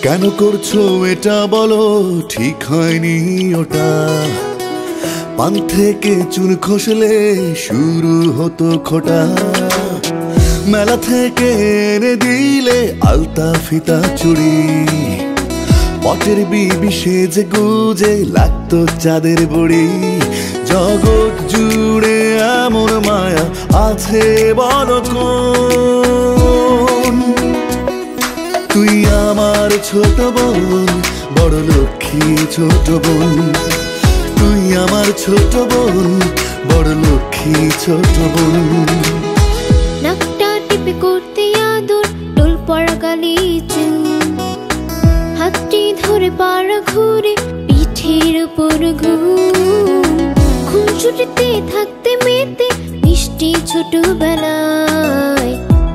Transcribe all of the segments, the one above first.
কেন করছো এটা বলো, ঠিক হয়নি ওটা। পান থেকে চুন খসলে শুরু হতো খোটা, মেলা থেকে এনে দিলে আলতা ফিতা চুড়ি। পটের বিবি সেজে গুজে লাগতো চাঁদের বড়ি। জগৎ জুড়ে এমন মায়া আছে বলো কোন? তুই আমার ছোট বোন, বড় লক্ষ্মী ছোট বোন। তুই আমার ছোট বোন, বড় লক্ষ্মী ছোট বোন। নাকটা টিপে করতে আদর, টোল পড়া গালি চুন। হাতটি ধরে পাড়া ঘুরে, পিঠের উপর ঘুম। খুনসুটিতে থাকতে মেতে মিষ্টি ছোটবেলায়।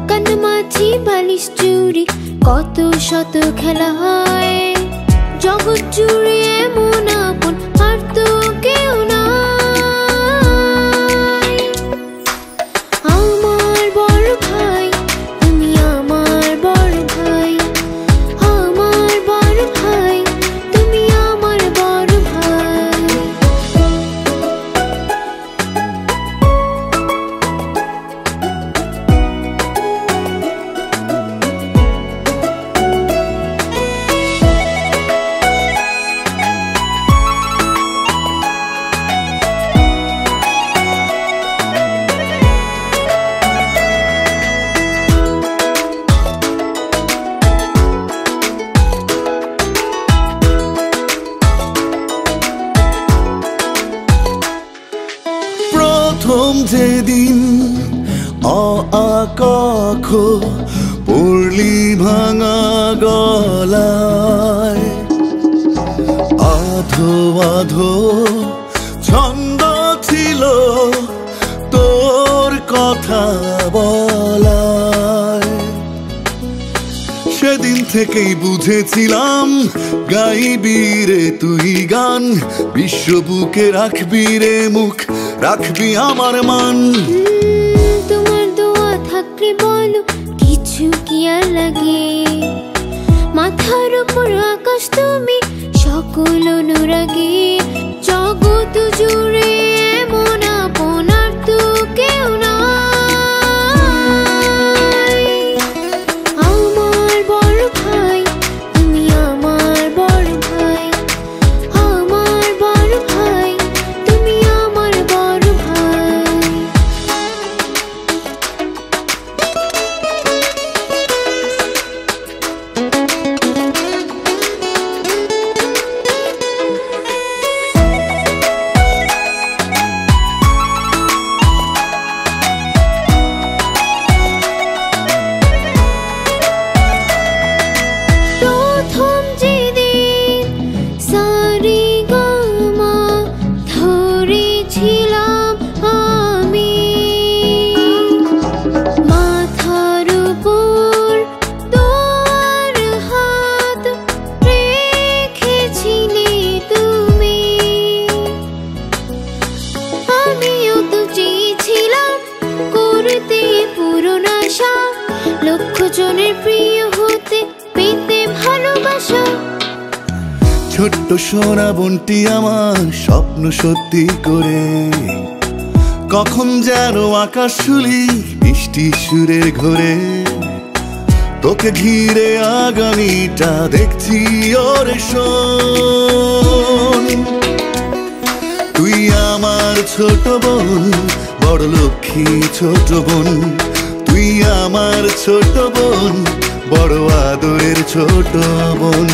কান্নামাছি বালিশ চুরি, কত শত খেলা হয়। জগৎ জুড়ে এমন আপন আর তো কেউ নাই। আমার বড় ভাই, তুমি আমার বড় ভাই। আমার বড় ভাই, তুমি আমার বড় ভাই। প্রথম যেদিন অ আ ক খ পড়লি ভাঙা গলায়, আধো আধো ছন্দ ছিল তোর কথা বলায়। সেদিন থেকেই বুঝেছিলাম গাইবি রে তুই গান। বিশ্ব বুকে রাখবি রে মুখ, রাখবি আমার মান। তোমার দোয়া থাকলে বলো, কিছু কি আর লাগে? মাথার উপর আকাশ তুমি, সকল অনুরাগে। জগৎ জুড়ে এমন আপন আর তো কেউ নাই। আমার বড় ভাই, তুমি আমার বড় ভাই। আমার বড় ভাই, তুমি আমার বড় ভাই। প্রথম যেদিন সারি গামা ধরেছিলাম আমি, মাথার উপর তোমার হাত রেখেছিলে তুমি। আমিও তো চেয়েছিলাম করতে পূরণ আশা, লক্ষ জনের প্রিয় হতে, পেতে ভালোবাসা। ছোট্ট সোনা বোনটি আমার স্বপ্ন সত্যি করে, কখন যেন আকাশ শুলি মিষ্টি সুরের ঘরে। তোকে ঘিরে আগামীটা দেখছি ওরে শোন। তুই আমার ছোট বোন, বড় লক্ষ্মী ছোট বোন। তুই আমার ছোট বোন, বড় আদরের ছোট বোন।